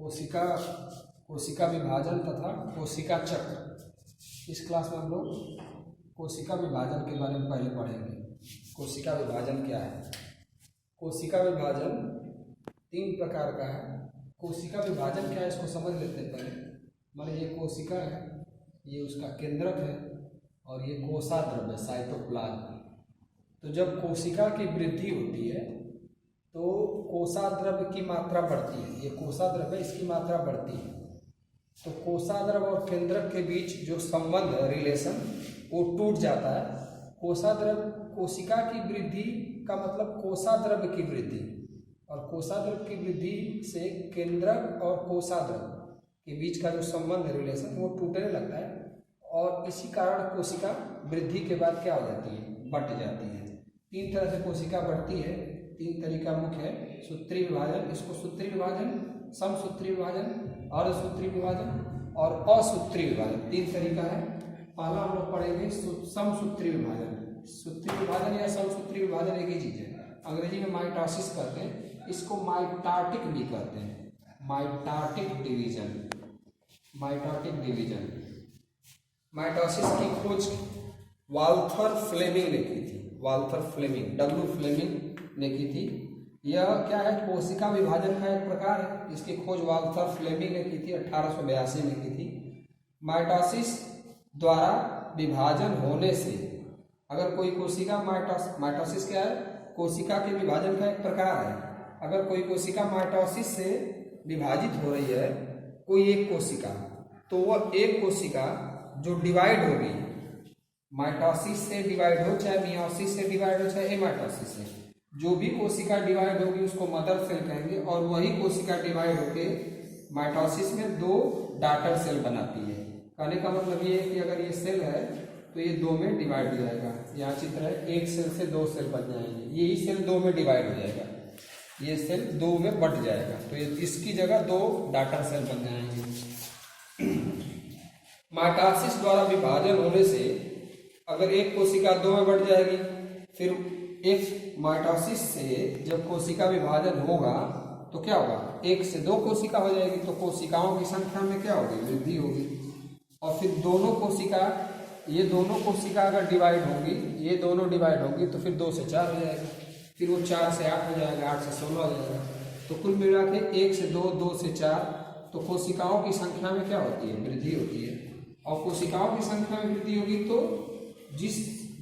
कोशिका कोशिका विभाजन तथा कोशिका चक्र। इस क्लास में हम लोग कोशिका विभाजन के बारे में पहले पढ़ेंगे। कोशिका विभाजन क्या है? कोशिका विभाजन 3 प्रकार का है। कोशिका विभाजन क्या है इसको समझ लेते हैं पहले। मान लीजिए ये कोशिका है, ये उसका केंद्रक है और ये कोशाद्रव्य साइटोप्लाज्म। तो जब कोशिका की वृद्धि होती है तो कोशाद्रव्य की मात्रा बढ़ती है। ये कोशाद्रव्य इसकी मात्रा बढ़ती है। तो कोशाद्रव्य और केंद्रक के बीच जो संबंध है, रिलेशन, वो टूट जाता है। कोशाद्रव्य, कोशिका की वृद्धि का मतलब कोशाद्रव्य की वृद्धि, और कोशाद्रव्य की वृद्धि से केंद्रक और कोशाद्रव्य के बीच का जो संबंध है, रिलेशन, वो टूटने लगता है। और इसी कारण कोशिका वृद्धि के बाद क्या हो जाती है? बट जाती है। 3 तरह से कोशिका बढ़ती है। 3 तरीका मुख्य है। सूत्री विभाजन, इसको सूत्री विभाजन, समसूत्री विभाजन, अर्धसूत्री विभाजन और असूत्री विभाजन, 3 तरीका है। पहला हम लोग पढ़ेंगे समसूत्री विभाजन। सूत्री विभाजन या समसूत्री विभाजन एक ही चीज है। अंग्रेजी में माइटोसिस कहते हैं, इसको माइटार्टिक भी कहते हैं। माइटार्टिक डिवीजन, माइटोटिक डिवीजन। माइटोसिस की खोज वाल्थर फ्लेमिंग ने की थी। वाल्थर फ्लेमिंग, डब्ल्यू फ्लेमिंग ने की थी। यह क्या है? कोशिका विभाजन का एक प्रकार है। इसकी खोज वाल्थर फ्लेमिंग ने की थी, 1882 में की थी। माइटोसिस द्वारा विभाजन होने से, अगर कोई कोशिका माइटोसिस क्या है? कोशिका के विभाजन का एक प्रकार है। अगर कोई कोशिका माइटोसिस से विभाजित हो रही है, कोई एक कोशिका, तो वह एक कोशिका जो डिवाइड होगी, माइटोसिस से डिवाइड हो, चाहे मियोसिस से डिवाइड हो, चाहे एमाइटोसिस से, जो भी कोशिका डिवाइड होगी उसको मदर सेल कहेंगे। और वही कोशिका डिवाइड होके माइटोसिस में 2 डॉटर सेल बनाती है। कहने का मतलब ये है कि अगर ये सेल है तो ये 2 में डिवाइड हो जाएगा। यहाँ चित्र है, एक सेल से 2 सेल बन जाएंगे। यही सेल 2 में डिवाइड हो जाएगा, ये सेल 2 में बट जाएगा, तो ये इसकी जगह 2 डॉटर सेल बन जाएंगे। माइटोसिस द्वारा विभाजन होने से अगर एक कोशिका 2 में बढ़ जाएगी, फिर एक माइटोसिस से जब कोशिका विभाजन होगा तो क्या होगा? 1 से 2 कोशिका हो जाएगी। तो कोशिकाओं की संख्या में क्या होगी? वृद्धि होगी। और फिर दोनों कोशिका, ये दोनों कोशिका अगर डिवाइड होंगी, ये दोनों डिवाइड होंगी, तो फिर 2 से 4 हो जाएगा, फिर वो 4 से 8 हो जाएगा, 8 से 16 हो जाएगा। तो कुल मिला के 1 से 2, 2 से 4, तो कोशिकाओं की संख्या में क्या होती है? वृद्धि होती है। और कोशिकाओं की संख्या में वृद्धि होगी तो जिस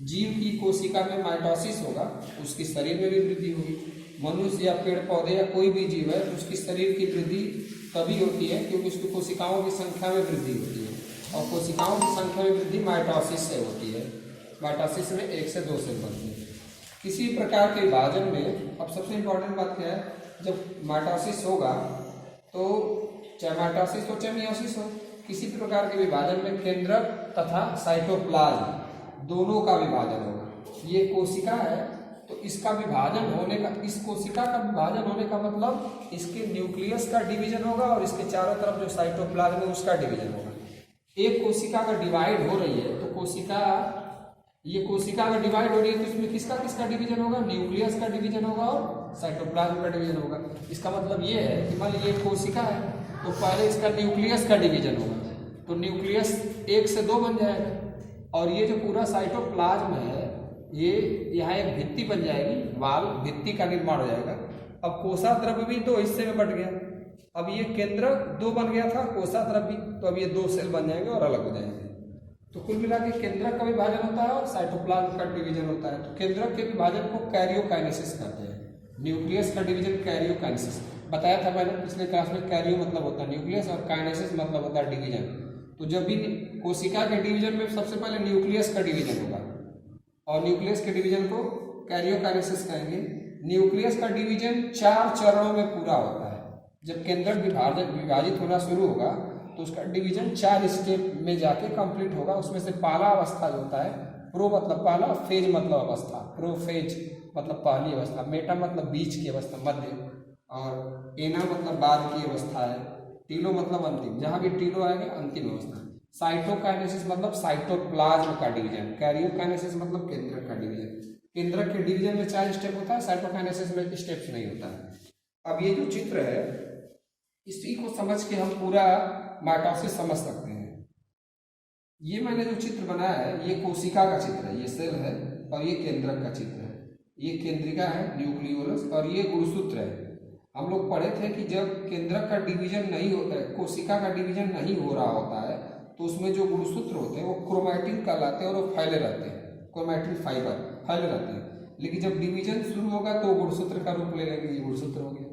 जीव की कोशिका में माइटोसिस होगा उसकी शरीर में भी वृद्धि होगी। मनुष्य या पेड़ पौधे या कोई भी जीव है, उसकी शरीर की वृद्धि तभी होती है क्योंकि उसकी कोशिकाओं की संख्या में वृद्धि होती है। और कोशिकाओं की संख्या में वृद्धि माइटोसिस से होती है। माइटोसिस में 1 से 2 सेल बनती है। किसी प्रकार के विभाजन में, अब सबसे इम्पोर्टेंट बात क्या है, जब माइटोसिस होगा तो चाहे माइटोसिस हो चाहे मियोसिस हो, किसी भी प्रकार के विभाजन में केंद्रक तथा साइटोप्लाज्म दोनों का विभाजन होगा। ये कोशिका है तो इसका विभाजन होने का, इस कोशिका का विभाजन होने का मतलब इसके न्यूक्लियस का डिवीजन होगा और इसके चारों तरफ जो साइटोप्लाज्म है उसका डिवीजन होगा। एक कोशिका अगर डिवाइड हो रही है तो कोशिका, ये कोशिका अगर डिवाइड हो रही है तो इसमें किसका किसका डिवीजन होगा? न्यूक्लियस का डिवीजन होगा और साइटोप्लाज्म का डिवीजन होगा। इसका मतलब ये है कि मान लीजिए कोशिका है तो पहले इसका न्यूक्लियस का डिवीजन होगा, तो न्यूक्लियस 1 से 2 बन जाएगा। और ये जो पूरा साइटोप्लाज्म है, ये यहाँ एक भित्ति बन जाएगी, वाल, भित्ति का निर्माण हो जाएगा। अब कोशाद्रव्य भी 2 हिस्से में बट गया। अब ये केंद्रक 2 बन गया था, कोशाद्रव्य, तो अब ये 2 सेल बन जाएंगे और अलग हो जाएंगे। तो कुल मिला के केंद्रक का विभाजन होता है और साइटोप्लाज्म का डिवीजन होता है। तो केंद्रक के विभाजन को कैरियोकाइनेसिस कहते हैं। न्यूक्लियस का डिवीजन कैरियोकाइनेसिस बताया था मैंने पिछले क्लास में। कैरियो मतलब होता है न्यूक्लियस और काइनेसिस मतलब होता है डिवीजन। तो जब भी कोशिका के डिवीजन में सबसे पहले न्यूक्लियस का डिवीजन होगा और न्यूक्लियस के डिवीजन को कैरियोकाइनेसिस कहेंगे। न्यूक्लियस का डिवीजन 4 चरणों में पूरा होता है। जब केंद्रक विभाजित होना शुरू होगा तो उसका डिवीजन 4 स्टेप में जाके कंप्लीट होगा। उसमें से पहला अवस्था जो होता है, प्रो मतलब पहला, फेज मतलब अवस्था, प्रोफेज मतलब पहली अवस्था, मेटा मतलब बीच की अवस्था, मध्य, और एना मतलब बाद की अवस्था है, टीलो मतलब अंतिम, जहां भी टीलो आएगा अंतिम अवस्था। साइटोकाइनेसिस मतलब साइटोप्लाज्म का डिवीजन, कैरियोकाइनेसिस मतलब केंद्रक का डिवीजन। केंद्रक के डिवीजन में 4 स्टेप होता है, साइटोकाइनेसिस में स्टेप्स नहीं होता है। अब ये जो चित्र है इसी को समझ के हम पूरा माइटोसिस समझ सकते हैं। ये मैंने जो चित्र बनाया है ये कोशिका का चित्र है, ये सेल है और ये केंद्रक का चित्र है। ये केंद्रिका है न्यूक्लियोलस और ये गुणसूत्र है। हम लोग पढ़े थे कि जब केंद्रक का डिवीजन नहीं होता है, कोशिका का डिवीजन नहीं हो रहा होता है, तो उसमें जो गुणसूत्र होते हैं वो क्रोमैटिन कहलाते हैं और वो फैले रहते हैं, क्रोमैटिन फाइबर फैले रहते हैं। लेकिन जब डिवीजन शुरू होगा तो गुणसूत्र का रूप ले लेंगे, ये गुणसूत्र हो गया,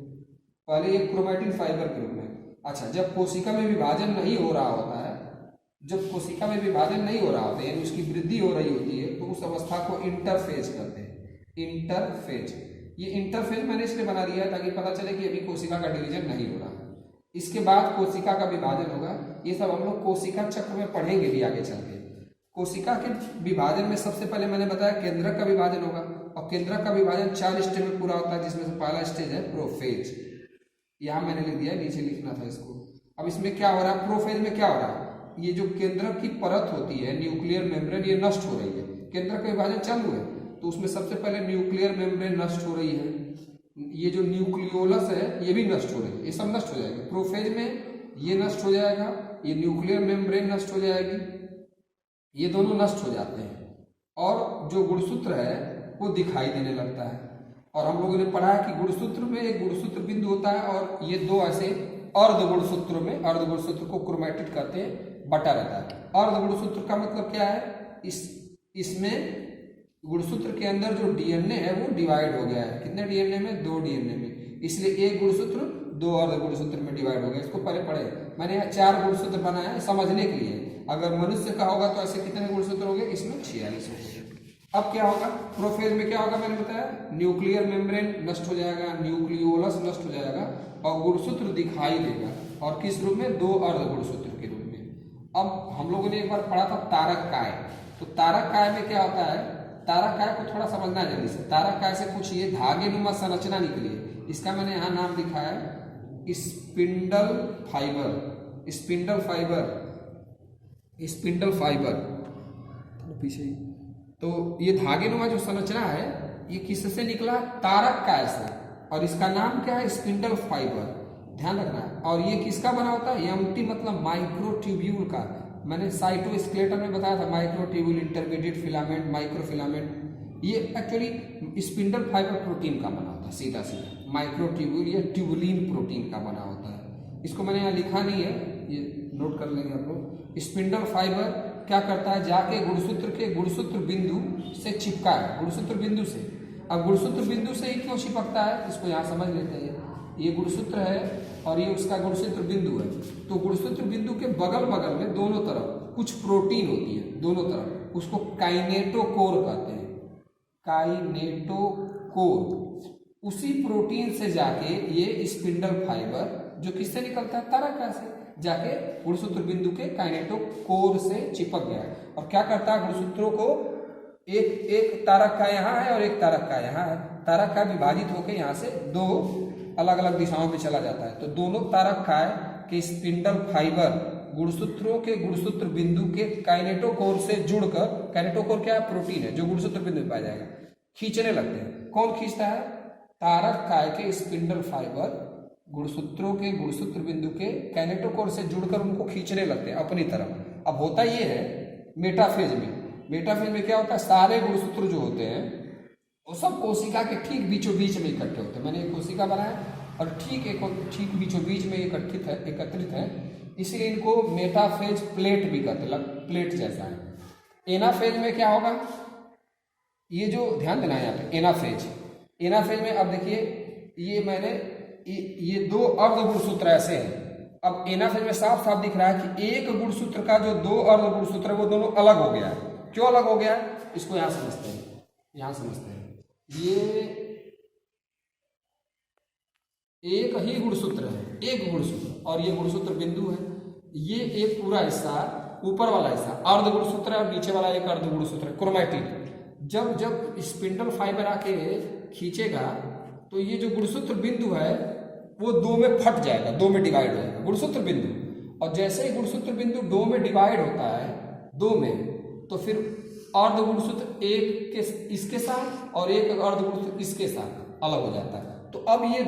पहले ये क्रोमैटिन फाइबर के रूप में। अच्छा, जब कोशिका में विभाजन नहीं हो रहा होता है, जब कोशिका में विभाजन नहीं हो रहा होता है यानी उसकी वृद्धि हो रही होती है, तो उस अवस्था को इंटरफेज कहते हैं। इंटरफेज, ये इंटरफेज मैंने इसलिए बना दिया है ताकि पता चले कि अभी कोशिका का डिवीजन नहीं हो रहा है। इसके बाद कोशिका का विभाजन होगा। ये सब हम लोग कोशिका चक्र में पढ़ेंगे भी आगे चल के। कोशिका के विभाजन में सबसे पहले मैंने बताया केंद्रक का विभाजन होगा और केंद्रक का विभाजन 4 स्टेज में पूरा होता है, जिसमें से पहला स्टेज है प्रोफेज। यहाँ मैंने लिख दिया, नीचे लिखना था इसको। अब इसमें क्या हो रहा है, प्रोफेज में क्या हो रहा है, ये जो केंद्रक की परत होती है न्यूक्लियर मेम्ब्रेन, ये नष्ट हो रही है। केंद्रक का विभाजन चालू है तो उसमें सबसे पहले न्यूक्लियर मेम्ब्रेन नष्ट हो रही है, ये जो न्यूक्लियोलस है ये भी नष्ट हो रही है, ये सब नष्ट हो जाएगा। प्रोफेज में ये नष्ट हो जाएगा, ये न्यूक्लियर मेम्ब्रेन नष्ट हो जाएगी, ये दोनों नष्ट हो जाते हैं और जो गुणसूत्र है वो दिखाई देने लगता है। और हम लोगों ने पढ़ा है कि गुणसूत्र में एक गुणसूत्र बिंदु होता है और ये दो ऐसे अर्ध गुणसूत्रों में, अर्ध गुणसूत्र को क्रोमैटिड कहते हैं, बटा रहता है। अर्ध गुणसूत्र का मतलब क्या है, इसमें गुणसूत्र के अंदर जो डीएनए है वो डिवाइड हो गया है। कितने डीएनए में, 2 डीएनए में, इसलिए एक गुणसूत्र 2 अर्ध गुणसूत्र में डिवाइड हो गया। इसको पहले पढ़े, मैंने यहाँ 4 गुणसूत्र बनाया है समझने के लिए। अगर मनुष्य का होगा तो ऐसे कितने गुणसूत्र हो गए, इसमें 46 हो गए। अब क्या होगा, प्रोफेज में क्या होगा, मैंने बताया न्यूक्लियर मेम्ब्रेन नष्ट हो जाएगा, न्यूक्लियोलस नष्ट हो जाएगा और गुणसूत्र दिखाई देगा। और किस रूप में, 2 अर्ध गुणसूत्र के रूप में। अब हम लोगों ने एक बार पढ़ा था तारक काय, तो तारक काय में क्या होता है, तारक काय को थोड़ा समझना है जल्दी से। तारक काय से कुछ ये धागे नुमा संरचना निकली है, इसका मैंने यहाँ नाम लिखा है spindle fibre. Spindle fibre, spindle fibre पीछे। तो ये धागे नुमा जो संरचना है ये किससे निकला, तारक काय से, और इसका नाम क्या है, स्पिंडल फाइबर, ध्यान रखना है। और ये किसका बना होता है, एम्प्टी मतलब माइक्रोट्यूब्यूल का। मैंने साइटोस्केलेटन में बताया था, माइक्रोट्यूब्यूल, इंटरमीडिएट फिलामेंट, माइक्रोफिलामेंट। ये एक्चुअली स्पिंडल फाइबर प्रोटीन का बना होता है, सीधा सीधा माइक्रोट्यूब्यूल या ट्यूबुलिन प्रोटीन का बना होता है। इसको मैंने यहाँ लिखा नहीं है, ये नोट कर लेंगे आप लोग। स्पिंडल फाइबर क्या करता है, जाके गुणसूत्र के गुणसूत्र बिंदु से चिपका है, गुणसूत्र बिंदु से। अब गुणसूत्र बिंदु से ही क्यों चिपकता है, इसको यहाँ समझ लेते हैं। ये गुणसूत्र है और ये उसका गुणसूत्र बिंदु है, तो गुणसूत्र बिंदु के बगल बगल में दोनों तरफ कुछ प्रोटीन होती है, दोनों तरफ, उसको काइनेटोकोर कहते हैं, काइनेटोकोर। उसी प्रोटीन से जाके ये स्पिंडल फाइबर जो किससे निकलता है, तारक से, जाके गुणसूत्र बिंदु के काइनेटोकोर से चिपक गया और क्या करता है, गुणसूत्रों को एक तारक का यहाँ है और एक तारक का यहाँ है, तारक का विभाजित होकर यहाँ से 2 अलग अलग दिशाओं में चला जाता है। तो दोनों तारक काय के स्पिंडल फाइबर गुणसूत्रों के गुणसूत्र बिंदु के काइनेटोकोर से जुड़कर, काइनेटोकोर क्या है, प्रोटीन है जो गुणसूत्र बिंदु में पाया जाएगा, खींचने लगते हैं। कौन खींचता है, तारक काय के स्पिंडल फाइबर गुणसूत्रों के गुणसूत्र बिंदु के काइनेटोकोर से जुड़कर उनको खींचने लगते हैं अपनी तरफ। अब होता ये है मेटाफेज में, मेटाफेज में क्या होता है, सारे गुणसूत्र जो होते हैं वो सब कोशिका के ठीक बीचों बीच में इकट्ठे होते हैं। मैंने एक कोशिका बनाया और ठीक बीचों बीच में एकत्रित है, इसलिए इनको मेटाफेज प्लेट भी कहते हैं, प्लेट जैसा है। एनाफेज में क्या होगा, ये जो ध्यान देना है यहाँ पे, एनाफेज में अब देखिए ये मैंने ये 2 अर्ध गुणसूत्र ऐसे हैं। अब एनाफेज में साफ साफ दिख रहा है कि एक गुणसूत्र का जो 2 अर्ध गुणसूत्र है वो दोनों अलग हो गया है। क्यों अलग हो गया है, इसको यहाँ समझते हैं, यहाँ समझते हैं। ये एक ही गुणसूत्र है, एक गुणसूत्र, और ये गुणसूत्र बिंदु है। ये एक पूरा हिस्सा, ऊपर वाला हिस्सा अर्ध गुणसूत्र है और नीचे वाला एक अर्ध गुणसूत्र है, क्रोमैटिन। जब स्पिंडल फाइबर आके खींचेगा तो ये जो गुणसूत्र बिंदु है वो 2 में फट जाएगा, 2 में डिवाइड हो जाएगा गुणसूत्र बिंदु। और जैसे ही गुणसूत्र बिंदु 2 में डिवाइड होता है, 2 में, तो फिर अर्ध गुणसूत्र एक के इसके साथ और एक अर्ध गुणसूत्र इसके साथ अलग हो जाता है। तो अब ये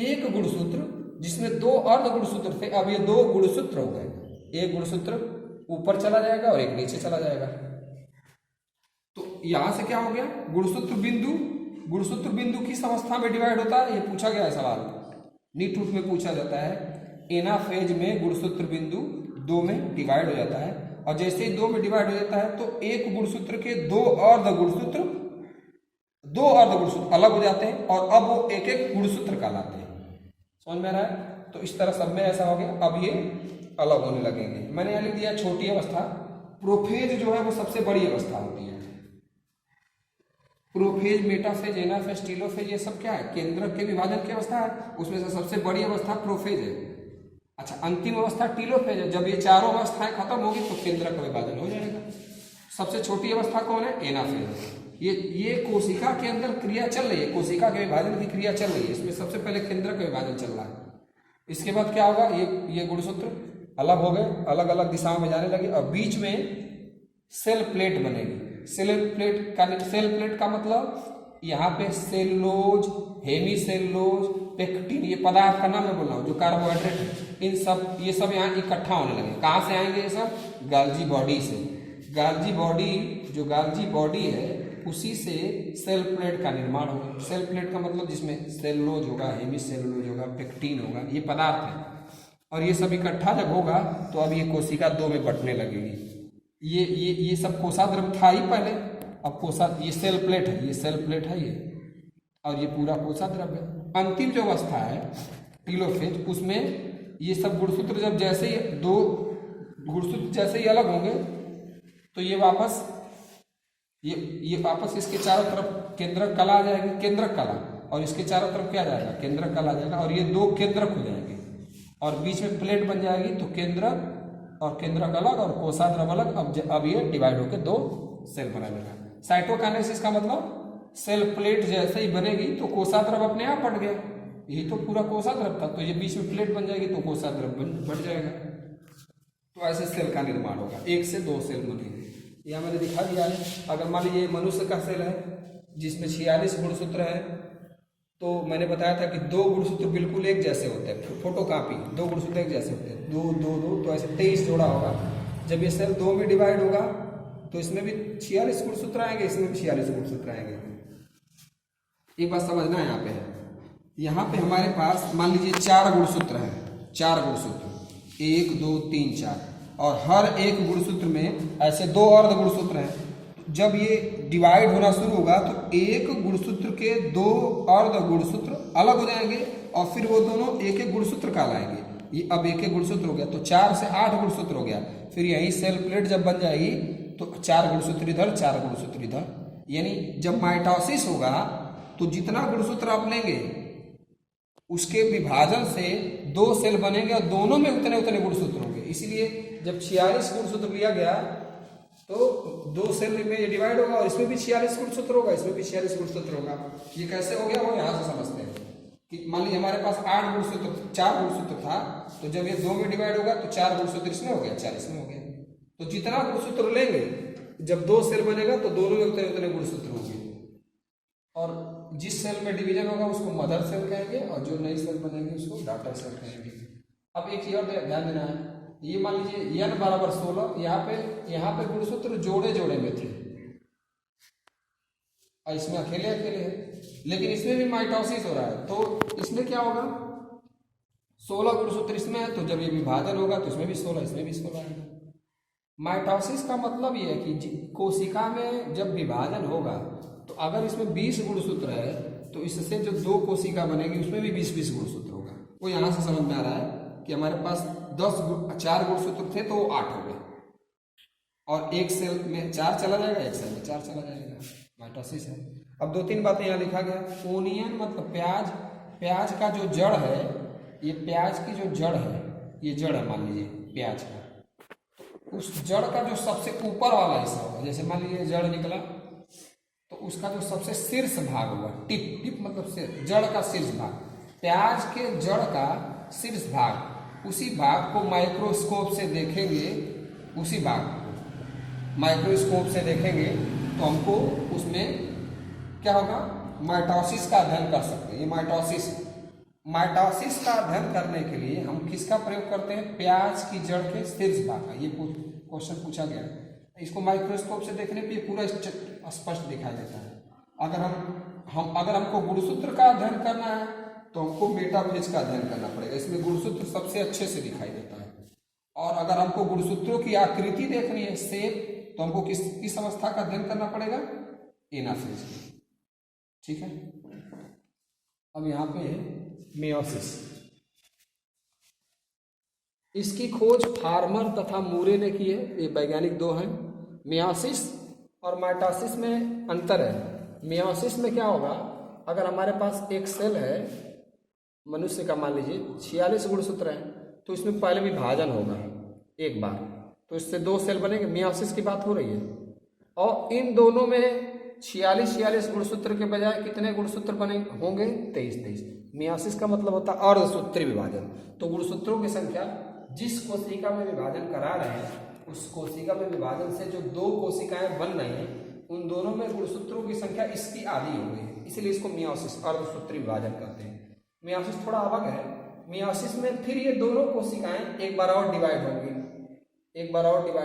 एक गुणसूत्र जिसमें 2 अर्ध गुणसूत्र थे, अब ये 2 गुणसूत्र हो गए। एक गुणसूत्र ऊपर चला जाएगा और एक नीचे चला जाएगा। तो यहां से क्या हो गया, गुणसूत्र बिंदु किस अवस्था में डिवाइड होता है, ये पूछा गया है सवाल, नीट रूप में पूछा जाता है। एनाफेज में गुणसूत्र बिंदु 2 में डिवाइड हो जाता है, और जैसे ही 2 में डिवाइड हो जाता है तो एक गुणसूत्र के 2 अर्ध गुणसूत्र अलग हो जाते हैं, और अब वो एक एक गुणसूत्र कहलाते हैं। समझ में आ रहा है? तो इस तरह सब में ऐसा हो गया। अब ये अलग होने लगेंगे। मैंने यहाँ लिख दिया छोटी अवस्था। प्रोफेज जो है वो सबसे बड़ी अवस्था होती है। प्रोफेज, मेटाफेज, एनाफेज, टीलोफेज, ये सब क्या है, केंद्रक के विभाजन की अवस्था है। उसमें से सबसे बड़ी अवस्था प्रोफेज है। अच्छा, अंतिम अवस्था टीलोफेज है। जब ये चारों अवस्थाएं खत्म होगी तो केंद्रक का विभाजन हो जाएगा। सबसे छोटी अवस्था कौन है, एनाफेज। ये कोशिका के अंदर क्रिया चल रही है, कोशिका के विभाजन की क्रिया चल रही है। इसमें सबसे पहले केंद्रक का विभाजन चल रहा है। इसके बाद क्या होगा, ये गुणसूत्र अलग हो गए, अलग अलग दिशाओं में जाने लगे, और बीच में सेल प्लेट बनेगी। सेल प्लेट का मतलब यहाँ पे सेलुलोज, हेमी सेलुलोज, पेक्टिन, ये पदार्थ का नाम मैं बोल रहा हूँ जो कार्बोहाइड्रेट है, इन सब ये सब यहाँ इकट्ठा होने लगे। कहाँ से आएंगे ये सब, गाल्जी बॉडी से। गाल्जी बॉडी है उसी से सेल प्लेट का निर्माण होगा। सेल प्लेट का मतलब जिसमें सेलुलोज होगा, हेमी सेलुलोज होगा, पेक्टिन होगा, ये पदार्थ है। और ये सब इकट्ठा जब होगा तो अब ये कोशिका 2 में बंटने लगेगी। ये सब कोशाद्रव था ही पहले, अब ये सेल प्लेट है ये, और ये पूरा कोशाद्रव है। अंतिम जो अवस्था है टीलोफेज, उसमें ये सब गुणसूत्र जब जैसे ही 2 गुणसूत्र जैसे ही अलग होंगे तो ये वापस इसके चारों तरफ केंद्रक कला आ जाएगी, केंद्रक कला, और इसके चारों तरफ क्या जाएगा, केंद्रक कला आ जाएगा, और ये 2 केंद्रक हो जाएंगे, और बीच में प्लेट बन जाएगी। तो केंद्रक और केंद्रक अलग और कोशाद्रव अलग। अब ये डिवाइड होकर 2 सेल बनाने लगा। साइटोकाइनेसिस का मतलब सेल प्लेट जैसे ही बनेगी तो कोशाद्रव अपने आप बढ़ गया। यही तो पूरा कोशाद्रव था, तो ये बीच में प्लेट बन जाएगी तो कोशाद्रव बढ़ जाएगा। तो ऐसे सेल का निर्माण होगा, 1 से 2 सेल बनेंगे। यहाँ मैंने दिखा दिया है। अगर मान लीजिए मनुष्य का सेल है जिसमें 46 गुणसूत्र है, तो मैंने बताया था कि 2 गुणसूत्र बिल्कुल एक जैसे होते हैं, फोटोकॉपी, 2 गुणसूत्र एक जैसे होते हैं, 2 2 2, तो ऐसे 23 जोड़ा होगा। जब ये सेल 2 में डिवाइड होगा तो इसमें भी 46 गुणसूत्र आएंगे, इसमें भी 46 गुणसूत्र आएंगे। एक बात समझना यहाँ पे है, यहाँ पे हमारे पास मान लीजिए 4 गुणसूत्र हैं, 4 गुणसूत्र, 1 2 3 4, और हर एक गुणसूत्र में ऐसे 2 अर्ध गुणसूत्र हैं। जब ये डिवाइड होना शुरू होगा तो एक गुणसूत्र के 2 अर्ध गुणसूत्र अलग हो जाएंगे, और फिर वो दोनों एक एक गुणसूत्र कहलाएंगे। ये अब एक एक गुणसूत्र हो गया तो 4 से 8 गुणसूत्र हो गया। फिर यही सेल प्लेट जब बन जाएगी तो 4 गुणसूत्र इधर, 4 गुणसूत्र इधर। यानी जब माइटोसिस होगा तो जितना गुणसूत्र आप लेंगे उसके विभाजन से 2 सेल बनेंगे, और दोनों में उतने उतने गुणसूत्र होंगे। इसीलिए जब 46 गुणसूत्र लिया गया तो 2 सेल में ये डिवाइड होगा, और इसमें भी 46 गुणसूत्र होगा, इसमें भी 46 गुणसूत्र होगा। ये कैसे हो गया वो यहाँ से समझते हैं कि मान लीजिए हमारे पास 4 गुणसूत्र था, तो जब ये 2 में डिवाइड होगा तो 4 गुणसूत्र इसमें हो गया, 4 इसमें हो गया। तो जितना गुणसूत्र लेंगे, जब 2 सेल बनेगा तो दोनों में उतने उतने गुणसूत्र होंगे, और जिस सेल में डिवीजन होगा उसको मदर सेल कहेंगे, और जो नई सेल बनेगी उसको डॉटर सेल कहेंगे। अब एक चीज और ध्यान देना है, ये मान लीजिए n बराबर 16, यहाँ पे गुणसूत्र जोड़े जोड़े में थे, और इसमें अकेले है, लेकिन इसमें भी माइटोसिस हो रहा है। तो इसमें क्या होगा, 16 गुणसूत्र इसमें है, तो जब ये विभाजन होगा तो इसमें भी 16, इसमें भी 16 आएगा। माइटोसिस का मतलब ये है कि कोशिका में जब विभाजन होगा तो अगर इसमें 20 गुणसूत्र है तो इससे जो 2 कोशिका बनेगी उसमें भी 20-20 गुणसूत्र होगा। वो यहाँ से समझ में आ रहा है कि हमारे पास 4 गुणसूत्र थे तो वो 8 हो गए, और एक सेल में 4 चला जाएगा, एक सेल में 4 चला जाएगा। माइटोसिस है। अब 2-3 बातें यहाँ लिखा गया। ओनियन मतलब प्याज का जो जड़ है, ये प्याज की जो जड़ है, ये जड़ है मान लीजिए प्याज का, उस जड़ का जो सबसे ऊपर वाला हिस्सा होगा, जैसे मान लीजिए जड़ निकला तो उसका जो सबसे शीर्ष भाग होगा, टिप मतलब सिर, जड़ का शीर्ष भाग, प्याज के जड़ का शीर्ष भाग, उसी भाग को माइक्रोस्कोप से देखेंगे, उसी भाग को माइक्रोस्कोप से देखेंगे तो हमको उसमें क्या होगा, माइटोसिस का अध्ययन कर सकते हैं। ये माइटोसिस का अध्ययन करने के लिए हम किसका प्रयोग करते हैं? प्याज की जड़ के शीर्ष भाग का। ये क्वेश्चन पूछा गया है। इसको माइक्रोस्कोप से देखने पे पूरा स्पष्ट दिखाई देता है। अगर हमको गुणसूत्र का अध्ययन करना है तो हमको मेटाफेज का अध्ययन करना पड़ेगा। इसमें गुणसूत्र सबसे अच्छे से दिखाई देता है। और अगर हमको गुणसूत्रों की आकृति देखनी है, शेप, तो हमको किस अवस्था का अध्ययन करना पड़ेगा? एनाफेज। ठीक है। अब यहाँ पे मियोसिस, इसकी खोज फार्मर तथा मूरे ने की है। ये वैज्ञानिक दो हैं। मियोसिस और माइटोसिस में अंतर है। मियोसिस में क्या होगा, अगर हमारे पास एक सेल है मनुष्य का, मान लीजिए 46 गुणसूत्र है, तो इसमें पहले विभाजन होगा एक बार, तो इससे 2 सेल बनेंगे। मियोसिस की बात हो रही है। और इन दोनों में 46 गुणसूत्र के बजाय कितने गुणसूत्र बने होंगे? 23। मियोसिस का मतलब होता है अर्धसूत्री विभाजन। तो गुणसूत्रों की संख्या, जिस कोशिका में विभाजन करा रहे हैं उस कोशिका में विभाजन से जो 2 कोशिकाएं बन रही हैं, उन दोनों में गुणसूत्रों की संख्या इसकी आधी हो गई है, इसलिए इसको मियोसिस अर्धसूत्री विभाजन कहते हैं। मियोसिस थोड़ा अलग है। मियोसिस में फिर ये दोनों कोशिकाएं एक बार और डिवाइड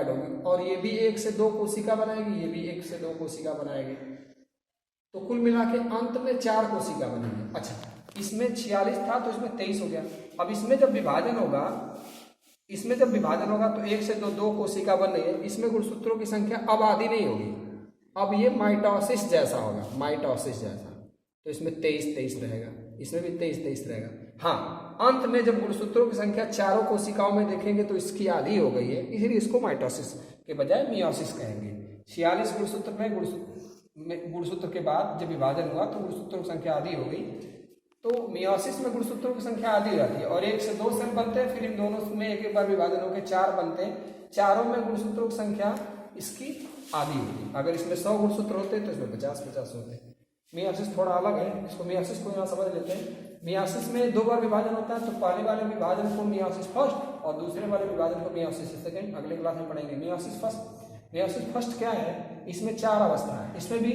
होंगी, और ये भी 1 से 2 कोशिका बनाएगी, ये भी 1 से 2 कोशिका बनाएगी। तो कुल मिला के अंत में 4 कोशिका बनेंगे। अच्छा, इसमें 46 था तो इसमें 23 हो गया। अब इसमें जब विभाजन होगा तो 1 से 2 कोशिका बन रही है। इसमें गुणसूत्रों की संख्या अब आधी नहीं होगी, अब ये माइटोसिस जैसा होगा, माइटोसिस जैसा। तो इसमें 23 रहेगा, इसमें भी 23 रहेगा। हाँ, अंत में जब गुणसूत्रों की संख्या 4 कोशिकाओं में देखेंगे तो इसकी आधी हो गई है, इसलिए इसको माइटोसिस के बजाय मियोसिस कहेंगे। 46 गुणसूत्र में गुणसूत्र के बाद जब विभाजन हुआ तो गुणसूत्रों की संख्या आधी हो गई। तो मियोसिस में गुणसूत्रों की संख्या आधी हो जाती है और 1 से 2 सेल बनते हैं, फिर इन दोनों में एक बार विभाजन होकर 4 बनते हैं। चारों में गुणसूत्रों की संख्या इसकी आधी होगी। अगर इसमें 100 गुणसूत्र होते तो इसमें 50 होते। मियोसिस थोड़ा अलग है, इसको मियोसिस को यहाँ समझ लेते हैं। मियोसिस में 2 बार विभाजन होता है, तो पहले वाले विभाजन को मियोसिस फर्स्ट और दूसरे वाले विभाजन को मियोसिस सेकंड। अगले क्लास में पढ़ेंगे मियोसिस फर्स्ट क्या है? इसमें 4 अवस्था है। इसमें भी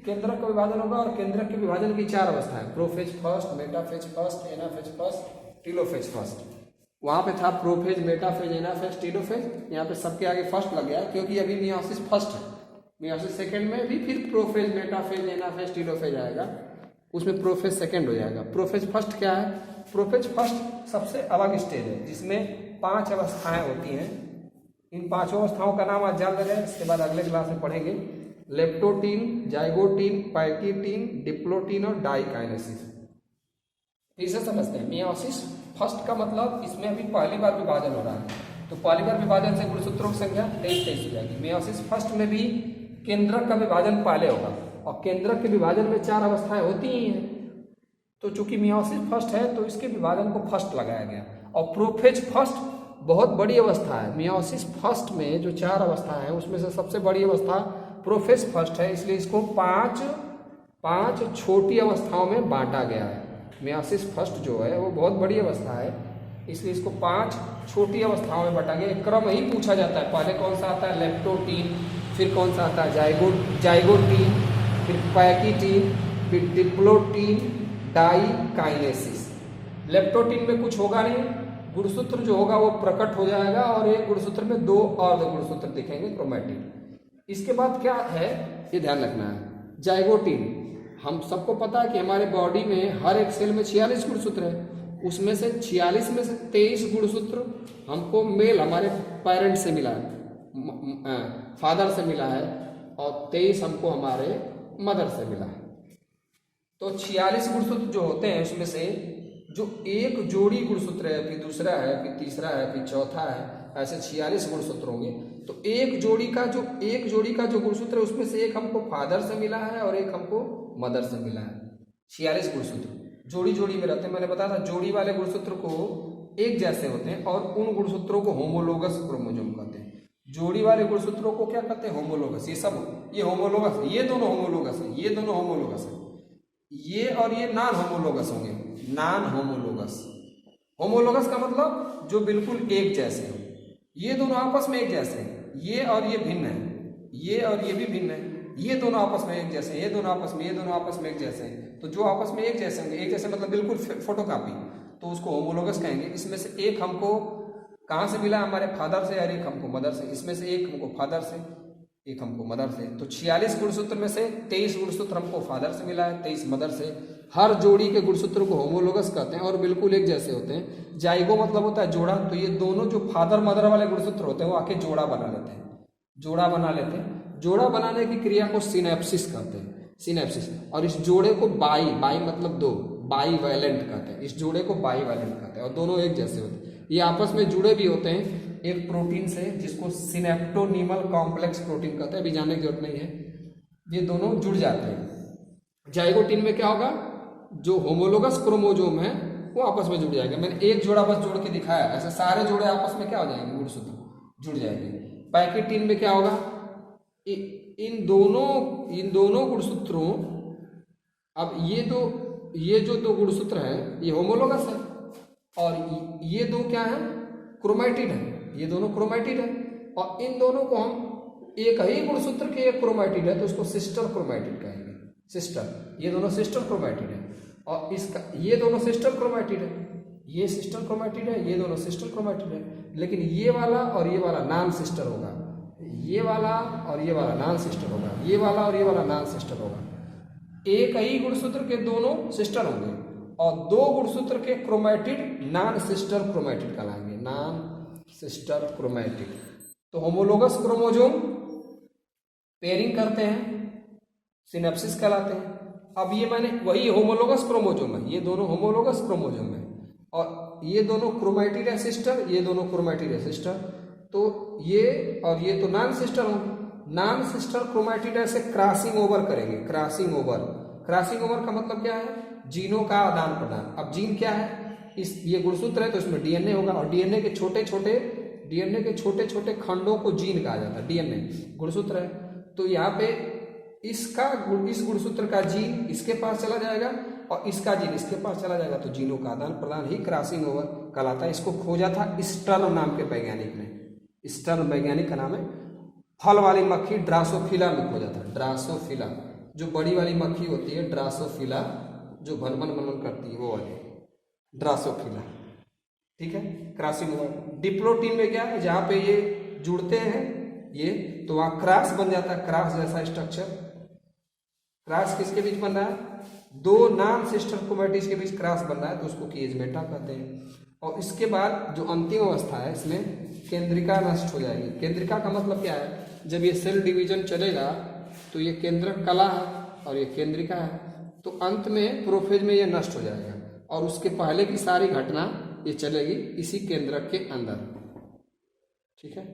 केंद्रक का विभाजन होगा और केंद्रक के विभाजन की 4 अवस्था है। Prophase first, metaphase first, anaphase first, telophase first. वहां पे था प्रोफेज, मेटाफेज, एनाफेज, टीलोफेज। यहाँ पे सबके आगे फर्स्ट लग गया क्योंकि अभी मियोसिस फर्स्ट है। मियोसिस सेकंड में भी फिर प्रोफेज, मेटाफेज, एनाफेज, टीलोफेज आएगा, उसमें प्रोफेज सेकंड हो जाएगा। प्रोफेज फर्स्ट क्या है? प्रोफेज फर्स्ट सबसे अलग स्टेज है जिसमें 5 अवस्थाएं होती हैं। इन 5 अवस्थाओं का नाम आज जान ले रहे हैं, इसके बाद अगले क्लास में पढ़ेंगे। लेप्टोटीन, जाइगोटीन, पैकीटीन, डिप्लोटीन और डाइकाइनेसिस। इसे समझते हैं। मियोसिस फर्स्ट का मतलब इसमें अभी पहली बार विभाजन हो रहा है, तो पहली बार विभाजन से गुणसूत्रों की संख्या 23 हो जाएगी। मियोसिस फर्स्ट में भी केंद्रक का विभाजन पहले होगा और केंद्रक के विभाजन में 4 अवस्थाएं होती ही हैं। तो चूंकि मियोसिस फर्स्ट है तो इसके विभाजन को फर्स्ट लगाया गया। और प्रोफेज फर्स्ट बहुत बड़ी अवस्था है। मियोसिस फर्स्ट में जो 4 अवस्थाएं हैं उसमें से सबसे बड़ी अवस्था प्रोफेज फर्स्ट है, इसलिए इसको 5 छोटी अवस्थाओं में बांटा गया है। मियोसिस फर्स्ट जो है वो बहुत बड़ी अवस्था है, इसलिए इसको 5 छोटी अवस्थाओं में बांटा गया। क्रम ही पूछा जाता है, पहले कौन सा आता है? लेप्टोटीन, फिर कौन सा आता है? जाइगोटीन, फिर पैकीटीन, फिर डिप्लोटीन, डाइकाइनेसिस। लेप्टोटीन में कुछ होगा नहीं, गुणसूत्र जो होगा वो प्रकट हो जाएगा और एक गुणसूत्र में 2 अर्ध गुणसूत्र दिखेंगे, क्रोमैटिन। इसके बाद क्या है ये ध्यान रखना है। जाइगोटीन, हम सबको पता है कि हमारे बॉडी में हर एक सेल में 46 गुणसूत्र है, उसमें से 46 में से 23 गुणसूत्र हमको मेल हमारे पेरेंट से मिला है, फादर से मिला है, और 23 हमको हमारे मदर से मिला है। तो 46 गुणसूत्र जो होते हैं उसमें से जो एक जोड़ी गुणसूत्र है, फिर दूसरा है, फिर तीसरा है, फिर चौथा है, ऐसे 46 गुणसूत्र होंगे। तो एक जोड़ी का जो गुणसूत्र है उसमें से एक हमको फादर से मिला है और एक हमको मदर से मिला है। 46 गुणसूत्र जोड़ी में रहते हैं। मैंने बताया था जोड़ी वाले गुणसूत्र को एक जैसे होते हैं और उन गुणसूत्रों को होमोलोगस क्रोमोसोम कहते हैं। जोड़ी वाले गुणसूत्रों को क्या कहते हैं? होमोलोगस। ये होमोलोगस है, ये दोनों होमोलोगस है, ये दोनों होमोलोगस है। ये और ये नॉन होमोलोगस होंगे, नॉन होमोलोगस। होमोलोगस का मतलब जो बिल्कुल एक जैसे हो, ये दोनों आपस में एक जैसे हैं। ये और ये भिन्न है, ये और ये भी भिन्न है, ये दोनों आपस में एक जैसे हैं, ये दोनों आपस में एक जैसे हैं। तो जो आपस में एक जैसे होंगे, एक जैसे मतलब बिल्कुल फोटोकॉपी, तो उसको होमोलोगस कहेंगे। इसमें से एक हमको कहाँ से मिला, हमारे फादर से, और एक हमको मदर से। इसमें से एक हमको फादर से, एक हमको मदर से। तो 46 गुणसूत्र में से 23 गुणसूत्र हमको फादर से मिला है, 23 मदर से। हर जोड़ी के गुणसूत्र को होमोलोगस कहते हैं और बिल्कुल एक जैसे होते हैं। जाइगो मतलब होता है जोड़ा, तो ये दोनों जो फादर मदर वाले गुणसूत्र होते हैं वो आके जोड़ा बना लेते हैं, जोड़ा बना लेते हैं। जोड़ा बनाने की क्रिया को सिनेप्सिस कहते हैं, सिनेप्सिस। और इस जोड़े को बाई मतलब दो, बाई वैलेंट कहते हैं। इस जोड़े को बाई वैलेंट कहते हैं और दोनों एक जैसे होते हैं। ये आपस में जुड़े भी होते हैं एक प्रोटीन से, जिसको सिनेप्टोनीमल कॉम्प्लेक्स प्रोटीन कहते हैं, अभी जानने की जरूरत नहीं है। ये दोनों जुड़ जाते हैं। जाइगोटिन में क्या होगा, जो होमोलोगस क्रोमोजोम है वो आपस में जुड़ जाएगा। मैंने एक जोड़ा बस जोड़ के दिखाया, ऐसे सारे जोड़े आपस में क्या हो जाएंगे, गुणसूत्र जुड़ जाएंगे। पैकेटिन में क्या होगा, इन दोनों गुणसूत्रों, अब ये जो दो गुणसूत्र है ये होमोलोगस है और ये दो क्या है, क्रोमैटिड है। ये दोनों क्रोमैटिड है और इन दोनों को हम एक ही गुणसूत्र के एक क्रोमैटिड है तो उसको सिस्टर क्रोमैटिड कहेंगे, सिस्टर। ये दोनों सिस्टर क्रोमैटिड है और इसका ये दोनों सिस्टर क्रोमैटिड है, ये सिस्टर क्रोमैटिड है, ये दोनों सिस्टर क्रोमैटिड है। लेकिन ये वाला और ये वाला नॉन सिस्टर होगा, ये वाला और ये वाला नॉन सिस्टर होगा, ये वाला और ये वाला नॉन सिस्टर होगा। एक ही गुणसूत्र के दोनों सिस्टर होंगे और दो गुणसूत्र के क्रोमैटिड नॉन सिस्टर क्रोमैटिड कहलाएंगे, नॉन सिस्टर क्रोमैटिड। तो होमोलोगस क्रोमोजोम पेयरिंग करते हैं, सिनेप्सिस कहलाते हैं। अब ये मैंने वही होमोलोगस क्रोमोजोम है, ये दोनों होमोलोगस क्रोमोजोम है और ये दोनों क्रोमैटिड है सिस्टर, ये दोनों क्रोमैटिड है सिस्टर। तो ये और ये तो नॉन सिस्टर होंगे। नॉन सिस्टर क्रोमैटिड से क्रॉसिंग ओवर करेंगे, क्रॉसिंग ओवर। क्रॉसिंग ओवर का मतलब क्या है, जीनों का आदान प्रदान। अब जीन क्या है, ये गुणसूत्र है तो इसमें डीएनए होगा और डीएनए के छोटे छोटे खंडों को जीन कहा जाता है। डीएनए गुणसूत्र है तो यहाँ पे इस गुणसूत्र का जीन इसके पास चला जाएगा और इसका जीन इसके पास चला जाएगा, तो जीनों का आदान प्रदान ही क्रॉसिंग ओवर कहलाता है। इसको खोजा था स्टर्न नाम के वैज्ञानिक ने, स्टर्न वैज्ञानिक का नाम है। फल वाली मक्खी ड्रासोफिला में खोजा था, ड्रासोफिला। जो बड़ी वाली मक्खी होती है ड्रासोफिला, जो भनभन भनभन करती है वो वाली ड्रासोफिला, ठीक है। Crossing over. डिप्लोटीन में क्या है, जहाँ पे ये जुड़ते हैं ये, तो वहाँ क्रॉस बन जाता है, क्रॉस जैसा स्ट्रक्चर। क्रॉस किसके बीच बन रहा है, दो नॉन सिस्टर क्रोमैटिड्स के बीच क्रॉस बन रहा है तो उसको कीजेमेटा कहते हैं। और इसके बाद जो अंतिम अवस्था है इसमें केंद्रिका नष्ट हो जाएगी। केंद्रिका का मतलब क्या है, जब ये सेल डिवीजन चलेगा तो ये केंद्रक कला है और ये केंद्रिका है, तो अंत में प्रोफेज में ये नष्ट हो जाएगा और उसके पहले की सारी घटना ये चलेगी इसी केंद्रक के अंदर, ठीक है।